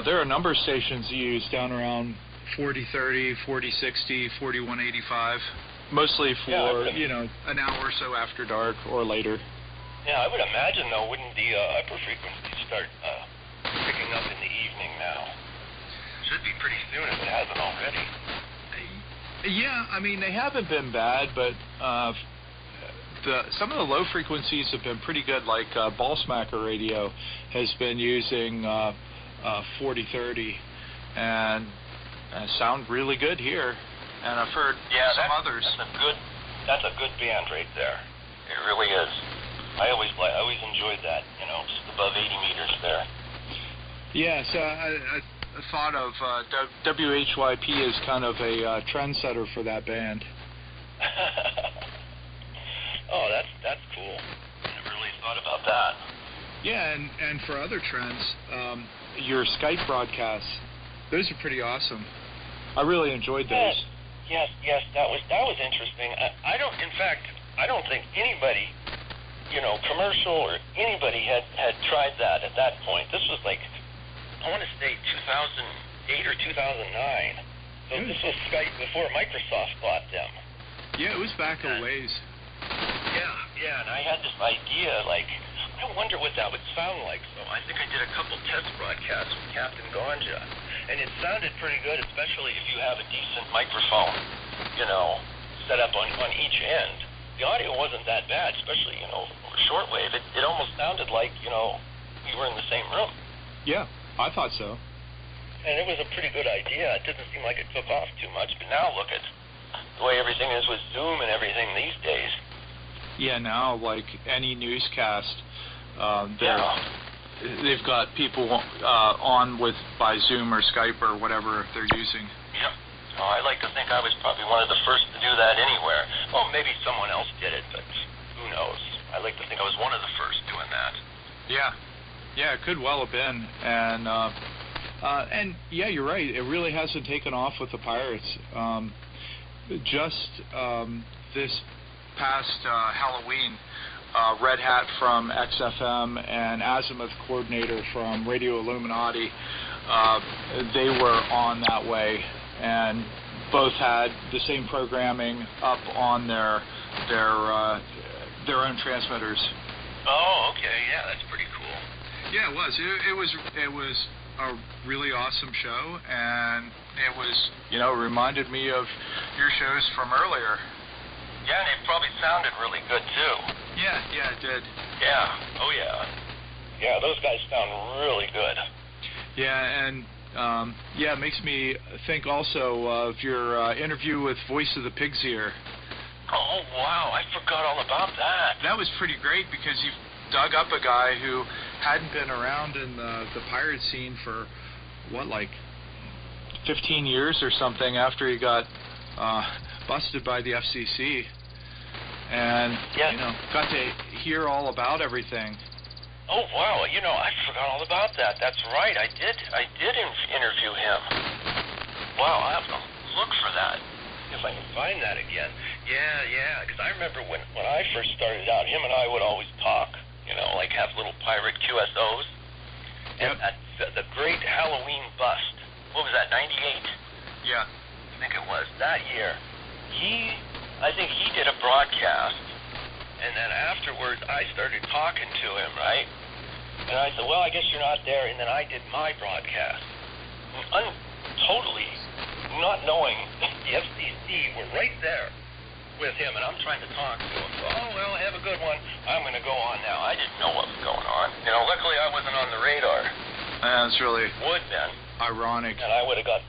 there are a number of stations used down around 4030, 4060, 4185, mostly for an hour or so after dark or later. Yeah, I would imagine, though, wouldn't the upper frequencies start picking up in the evening now? Should be pretty soon if it hasn't already. Yeah, I mean, they haven't been bad, but some of the low frequencies have been pretty good, like Ball Smacker Radio has been using 4030, and sound really good here. And I've heard some others. That's a good band right there. It really is. I always enjoyed that, just above 80 meters there. Yeah, so I thought of WHYP as kind of a trendsetter for that band. Oh, that's cool. I never really thought about that. Yeah, and for other trends, your Skype broadcasts, those are pretty awesome. I really enjoyed those. Yes, that was interesting. I don't think anybody, commercial or anybody had tried that at that point. This was like, I want to say 2008 or 2009. So this was Skype before Microsoft bought them. Yeah, it was back a ways. Yeah, and I had this idea, like, I I wonder what that would sound like. So I think I did a couple test broadcasts with Captain Ganja, and it sounded pretty good, especially if you have a decent microphone, set up on each end. The audio wasn't that bad, especially, over shortwave. It almost sounded like, we were in the same room. Yeah, I thought so. And it was a pretty good idea. It didn't seem like it took off too much, but now look at the way everything is with Zoom and everything these days. Yeah, now, like any newscast, they've got people on by Zoom or Skype or whatever they're using. Yep. Oh, I like to think I was probably one of the first to do that anywhere. Well, maybe someone else did it, but who knows? I like to think I was one of the first doing that. Yeah, it could well have been. And yeah, you're right. It really hasn't taken off with the Pirates. This past Halloween, Red Hat from XFM and Azimuth Coordinator from Radio Illuminati, they were on that way, and both had the same programming up on their own transmitters. Oh, okay. Yeah, that's pretty cool. Yeah, it was. It was a really awesome show, and it was, reminded me of your shows from earlier. Yeah, and it probably sounded really good, too. Yeah, it did. Yeah, oh yeah. Yeah, those guys sound really good. Yeah, and, it makes me think also of your interview with Voice of the Pig's Ear. Oh, wow, I forgot all about that. That was pretty great, because you dug up a guy who hadn't been around in the pirate scene for, 15 years or something after he got busted by the FCC, and got to hear all about everything. Oh wow! I forgot all about that. That's right. I did interview him. Wow, I have to look for that if I can find that again. Yeah. Because I remember when I first started out, him and I would always talk. Have little pirate QSOs. Yep. And the great Halloween bust. What was that? 98. Yeah. I think it was that year. I think he did a broadcast, and then afterwards I started talking to him, right? And I said, well, I guess you're not there, and then I did my broadcast. Totally not knowing the FCC were right there with him, and I'm trying to talk to him. So, oh, well, have a good one. I'm going to go on now. I didn't know what was going on. Luckily I wasn't on the radar. That's really would been ironic. And I would have got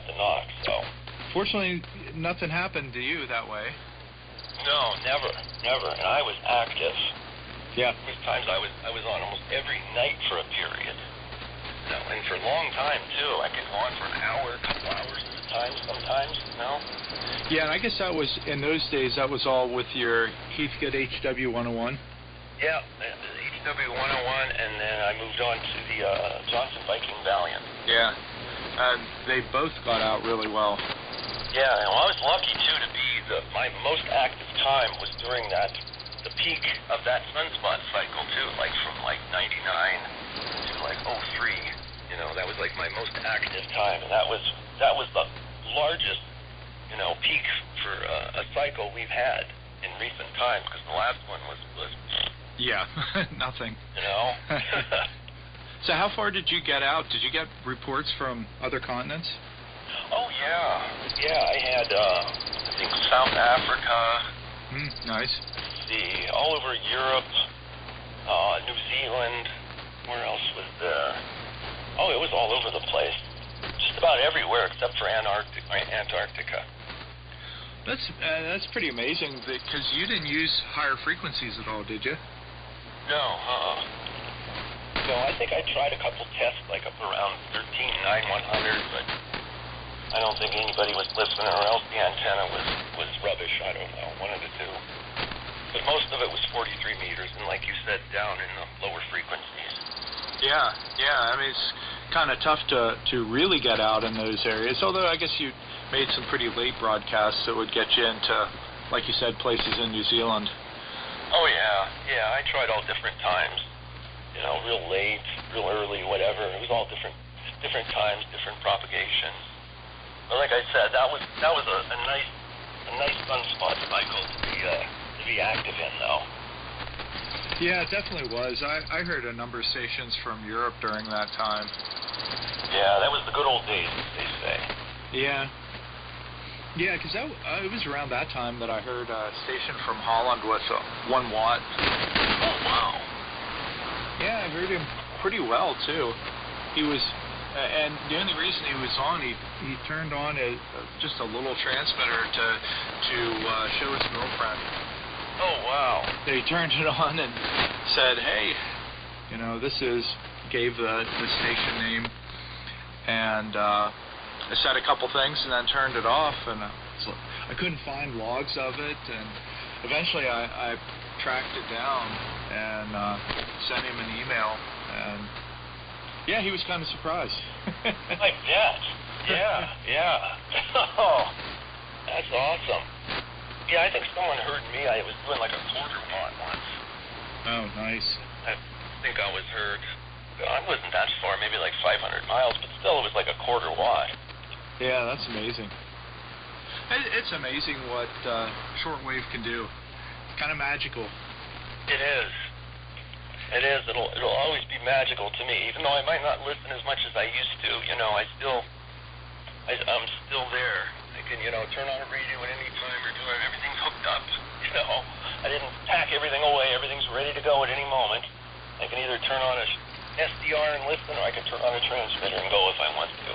the knock, so. Fortunately, nothing happened to you that way. No, never. And I was active. Yeah. There's times I was on almost every night for a period. And for a long time too. I could go on for an hour, a couple hours at a time sometimes, Yeah, and I guess that was, in those days, that was all with your Heathcote HW101? Yeah, the HW101, and then I moved on to the Johnson Viking Valiant. Yeah, and they both got out really well. Yeah, well, I was lucky, too, to be my most active time was during the peak of that sunspot cycle, too, from 99 to 03. That was my most active time, and that was the largest, peak for a cycle we've had in recent times, because the last one was yeah, nothing. So how far did you get out? Did you get reports from other continents? Oh, yeah. I had, I think, South Africa. Nice. Let's see, all over Europe, New Zealand. Where else was there? Oh, it was all over the place. Just about everywhere except for Antarctica. That's pretty amazing, because you didn't use higher frequencies at all, did you? No, No, I think I tried a couple tests, up around 13,900, but I don't think anybody was listening, or else the antenna was rubbish. I don't know, one of the two. But most of it was 43 meters, and like you said, down in the lower frequencies. Yeah. I mean, it's kind of tough to really get out in those areas, although I guess you made some pretty late broadcasts that would get you into, like you said, places in New Zealand. Oh, yeah, I tried all different times. Real late, real early, whatever. It was all different times, different propagations. But like I said, that was a nice sunspot cycle to be active in, though. Yeah, it definitely was. I heard a number of stations from Europe during that time. Yeah, that was the good old days, they say. Yeah. Yeah, because it was around that time that I heard a station from Holland with 1 watt. Oh, wow. Yeah, I heard him pretty well, too. He was, and the only reason he was on, he turned on just a little transmitter to show his girlfriend. Oh, wow. He turned it on and said, hey, gave the station name, and I said a couple things and then turned it off, and I couldn't find logs of it, and eventually I tracked it down and sent him an email, and yeah, he was kind of surprised. Like that. Yeah. Oh, that's awesome. Yeah, I think someone heard me. I was doing like a 1/4 watt once. Oh, nice. I think I was heard. I wasn't that far, maybe like 500 miles, but still it was like a 1/4 watt. Yeah, that's amazing. It's amazing what shortwave can do. It's kind of magical. It is. It is. It'll always be magical to me, even though I might not listen as much as I used to. I'm still there. I can, turn on a radio at any time or do everything's hooked up. I didn't pack everything away. Everything's ready to go at any moment. I can either turn on a SDR and listen, or I can turn on a transmitter and go if I want to.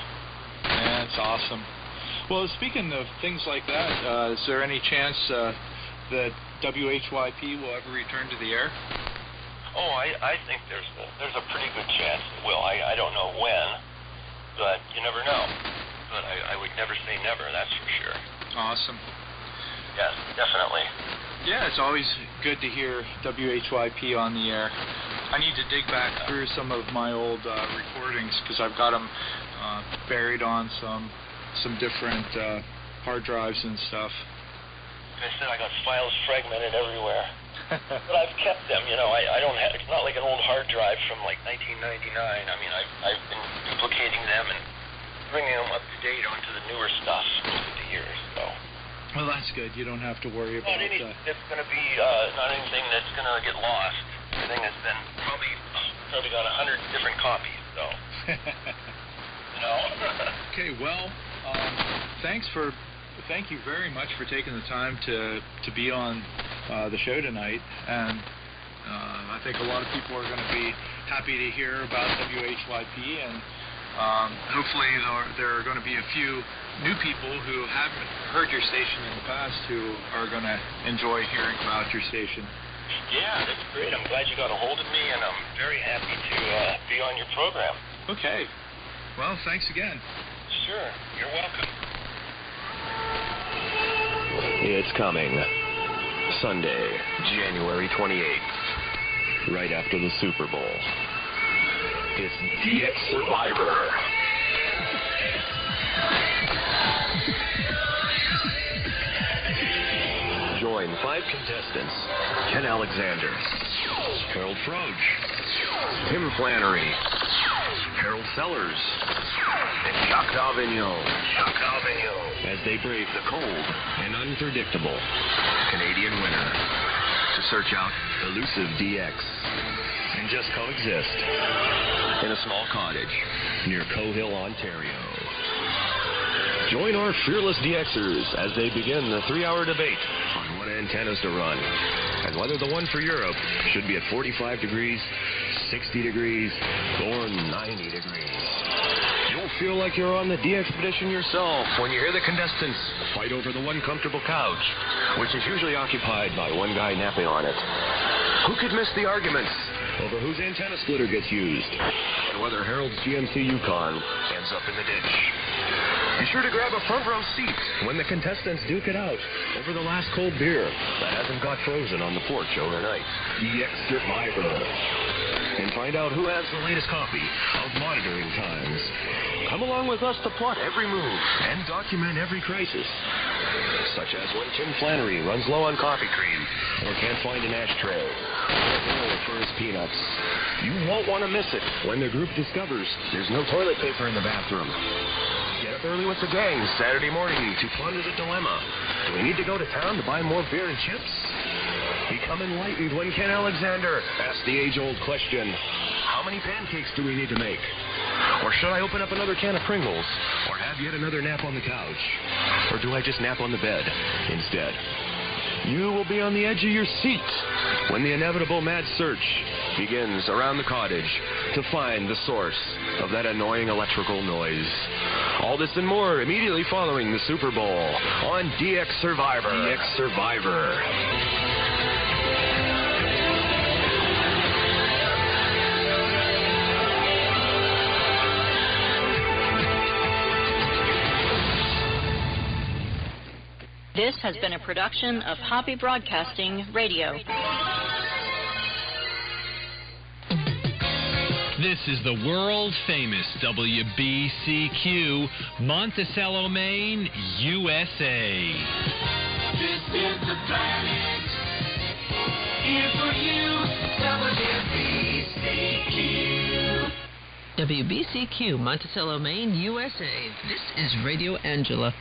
Yeah, that's awesome. Well, speaking of things like that, is there any chance that WHYP will ever return to the air? Oh, I think there's a pretty good chance it will. I don't know when, but you never know. But I would never say never, that's for sure. Awesome. Yes, definitely. Yeah, it's always good to hear WHYP on the air. I need to dig back through some of my old recordings because I've got them buried on some different hard drives and stuff. Like I said, I got files fragmented everywhere. But I've kept them, I don't have, it's not like an old hard drive from like 1999. I mean, I've been duplicating them and bringing them up to date onto the newer stuff over the years, so. Well, that's good. You don't have to worry about it. It's going to be not anything that's going to get lost. Everything has been probably got 100 different copies, so. Okay, well, thank you very much for taking the time to be on the show tonight, and I think a lot of people are going to be happy to hear about WHYP, and hopefully there are going to be a few new people who haven't heard your station in the past who are going to enjoy hearing about your station. Yeah, that's great. I'm glad you got a hold of me, and I'm very happy to be on your program. Okay. Well, thanks again. Sure. You're welcome. It's coming. Sunday, January 28th, right after the Super Bowl. It's DX Survivor. Join 5 contestants: Ken Alexander, Harold Froge, Tim Flannery, Harold Sellers, and Jacques Davignon. As they brave the cold and unpredictable Canadian winter to search out elusive DX and just coexist in a small cottage near Cohill, Ontario. Join our fearless DXers as they begin the 3-hour debate on what antennas to run and whether the one for Europe should be at 45 degrees, 60 degrees, or 90 degrees. You'll feel like you're on the D-Expedition yourself when you hear the contestants fight over the one comfortable couch, which is usually occupied by one guy napping on it. Who could miss the arguments over whose antenna splitter gets used and whether Harold's GMC Yukon ends up in the ditch? Be sure to grab a front row seat when the contestants duke it out over the last cold beer that hasn't got frozen on the porch overnight. DX Survivor. And find out who has the latest copy of Monitoring Times. Come along with us to plot every move and document every crisis. Such as when Tim Flannery runs low on coffee cream or can't find an ashtray for his peanuts. You won't want to miss it when the group discovers there's no toilet paper in the bathroom. Get up early with the gang Saturday morning to ponder the dilemma. Do we need to go to town to buy more beer and chips? Become enlightened when Ken Alexander asks the age-old question, how many pancakes do we need to make? Or should I open up another can of Pringles? Or have yet another nap on the couch? Or do I just nap on the bed instead? You will be on the edge of your seat when the inevitable mad search begins around the cottage to find the source of that annoying electrical noise. All this and more immediately following the Super Bowl on DX Survivor. DX Survivor. This has been a production of Hobby Broadcasting Radio. This is the world-famous WBCQ, Monticello, Maine, USA. This is the planet. Here for you, WBCQ. WBCQ, Monticello, Maine, USA. This is Radio Angela.